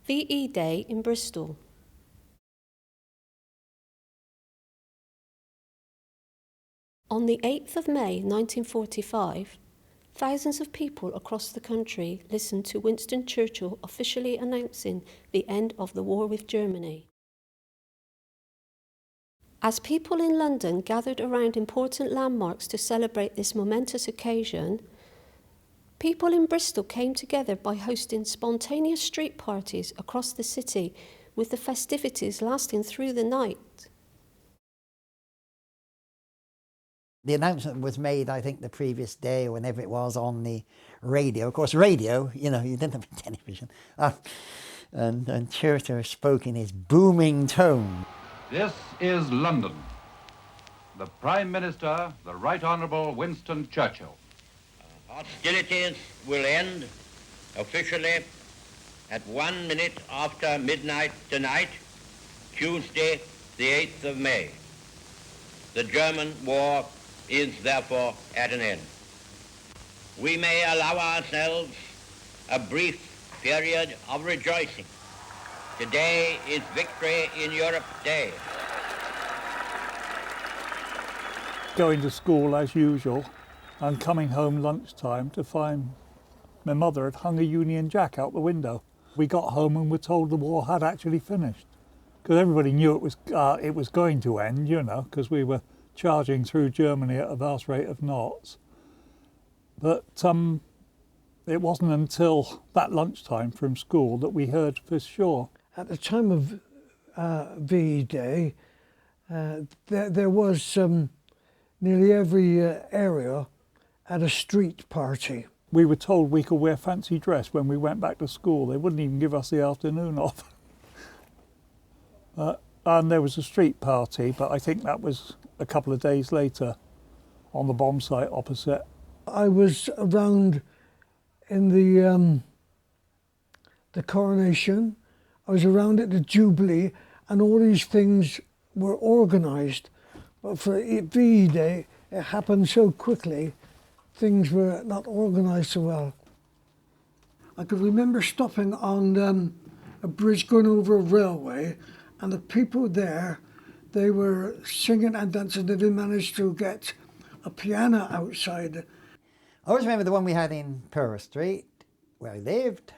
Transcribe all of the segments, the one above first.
VE Day in Bristol. On the 8th of May 1945, thousands of people across the country listened to Winston Churchill officially announcing the end of the war with Germany. As people in London gathered around important landmarks to celebrate this momentous occasion, people in Bristol came together by hosting spontaneous street parties across the city, with the festivities lasting through the night. The announcement was made, I think, the previous day or whenever it was on the radio. Of course, radio, you didn't have television. And Churchill spoke in his booming tone. This is London. The Prime Minister, the Right Honourable Winston Churchill. Hostilities will end officially at 1 minute after midnight tonight, Tuesday, the 8th of May. The German war is therefore at an end. We may allow ourselves a brief period of rejoicing. Today is Victory in Europe Day. Going to school as usual and coming home lunchtime to find my mother had hung a Union Jack out the window. We got home and were told the war had actually finished, because everybody knew it was going to end, because we were charging through Germany at a vast rate of knots. But it wasn't until that lunchtime from school that we heard for sure. At the time of VE Day, there was nearly every area at a street party. We were told we could wear fancy dress when we went back to school. They wouldn't even give us the afternoon off. And there was a street party, but I think that was a couple of days later on the bomb site opposite. I was around in the coronation. I was around at the Jubilee, and all these things were organised. But for VE Day, it happened so quickly, things were not organised so well. I could remember stopping on a bridge going over a railway, and the people there, they were singing and dancing. They managed to get a piano outside. I always remember the one we had in Pearl Street, where I lived.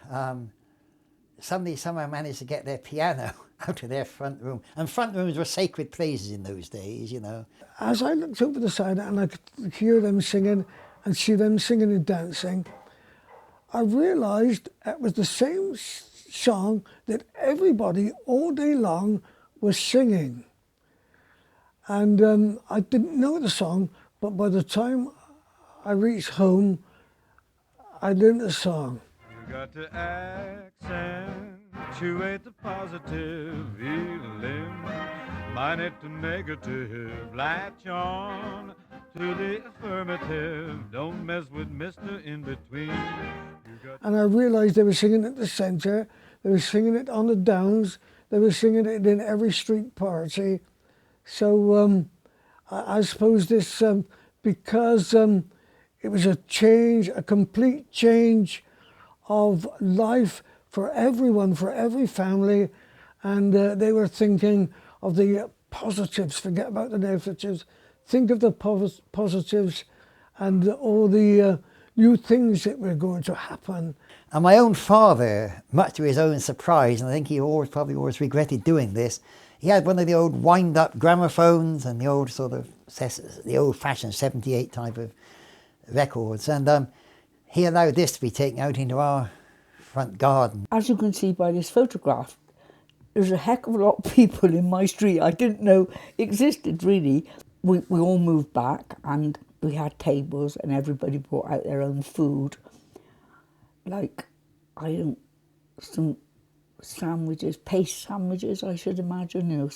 Somebody somehow managed to get their piano out of their front room. And front rooms were sacred places in those days, As I looked over the side and I could hear them singing and see them singing and dancing, I realised it was the same song that everybody all day long was singing. And I didn't know the song, but by the time I reached home, I learned the song. You got to accentuate the positive feeling, minus the negative, latch on to the affirmative, don't mess with Mr. In Between. And I realised they were singing at the centre, they were singing it on the downs, they were singing it in every street party. So I suppose this, because it was a change, a complete change of life for everyone, for every family, and they were thinking of the positives, forget about the negatives, think of the positives and all the new things that were going to happen. And my own father, much to his own surprise, and I think he probably always regretted doing this, he had one of the old wind-up gramophones and the old the old-fashioned 78 type of records, and he allowed this to be taken out into our front garden. As you can see by this photograph, there's a heck of a lot of people in my street I didn't know existed, really. We all moved back and we had tables and everybody brought out their own food. Like, some sandwiches, paste sandwiches, I should imagine,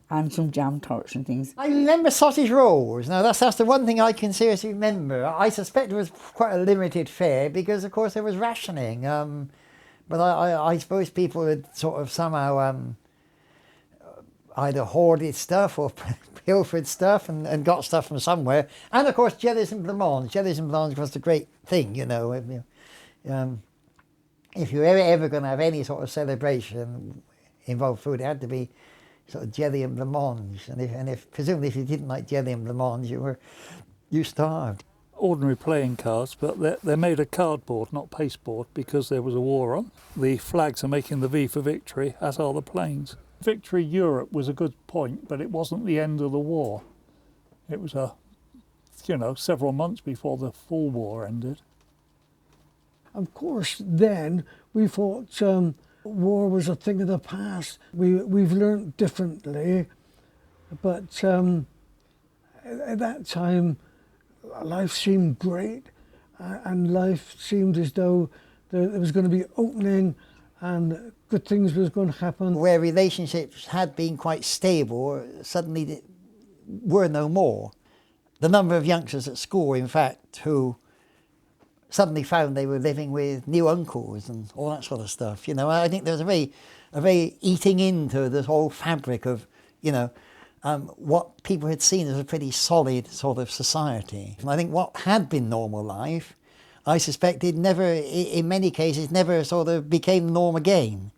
and some jam tarts and things. I remember sausage rolls. Now that's the one thing I can seriously remember. I suspect it was quite a limited fare because, of course, there was rationing. But I suppose people had sort of somehow either hoarded stuff or pilfered stuff and got stuff from somewhere. And of course, jellies and blancmange. Jellies and blancmange was the great thing, if you were ever going to have any sort of celebration involve food, it had to be sort of jelly and blancmange. And if presumably if you didn't like jelly and blancmange, you starved. Ordinary playing cards, but they're made of cardboard, not pasteboard, because there was a war on. The flags are making the V for victory, as are the planes. Victory Europe was a good point, but it wasn't the end of the war. It was several months before the full war ended. Of course, then we thought war was a thing of the past. We've learnt differently, but at that time, life seemed great, and life seemed as though there was going to be opening and good things was going to happen. Where relationships had been quite stable, suddenly were no more. The number of youngsters at school, in fact, who suddenly found they were living with new uncles and all that sort of stuff. I think there was a very eating into this whole fabric of, what people had seen as a pretty solid sort of society. And I think what had been normal life, I suspect it never, in many cases, never sort of became the norm again.